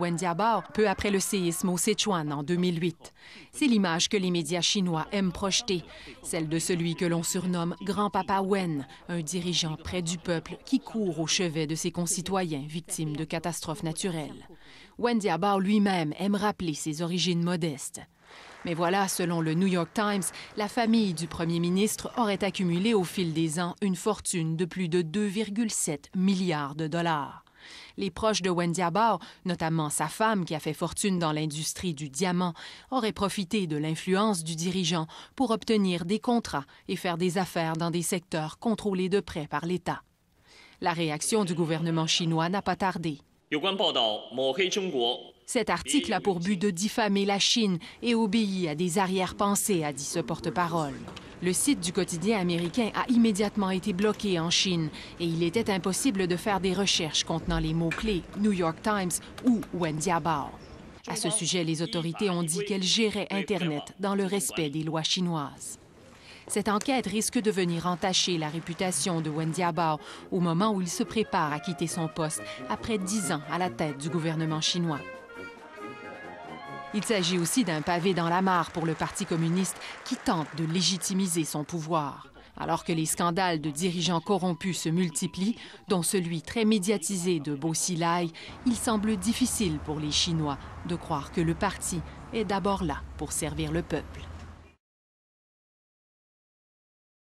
Wen Jiabao peu après le séisme au Sichuan en 2008. C'est l'image que les médias chinois aiment projeter, celle de celui que l'on surnomme Grand-Papa Wen, un dirigeant près du peuple qui court au chevet de ses concitoyens victimes de catastrophes naturelles. Wen Jiabao lui-même aime rappeler ses origines modestes. Mais voilà, selon le New York Times, la famille du premier ministre aurait accumulé au fil des ans une fortune de plus de 2,7 milliards de dollars. Les proches de Wen Jiabao, notamment sa femme qui a fait fortune dans l'industrie du diamant, auraient profité de l'influence du dirigeant pour obtenir des contrats et faire des affaires dans des secteurs contrôlés de près par l'État. La réaction du gouvernement chinois n'a pas tardé. Cet article a pour but de diffamer la Chine et obéit à des arrière-pensées, a dit ce porte-parole. Le site du quotidien américain a immédiatement été bloqué en Chine et il était impossible de faire des recherches contenant les mots-clés New York Times ou Wen Jiabao. À ce sujet, les autorités ont dit qu'elles géraient Internet dans le respect des lois chinoises. Cette enquête risque de venir entacher la réputation de Wen Jiabao au moment où il se prépare à quitter son poste après 10 ans à la tête du gouvernement chinois. Il s'agit aussi d'un pavé dans la mare pour le Parti communiste qui tente de légitimiser son pouvoir. Alors que les scandales de dirigeants corrompus se multiplient, dont celui très médiatisé de Bo Xilai, il semble difficile pour les Chinois de croire que le parti est d'abord là pour servir le peuple.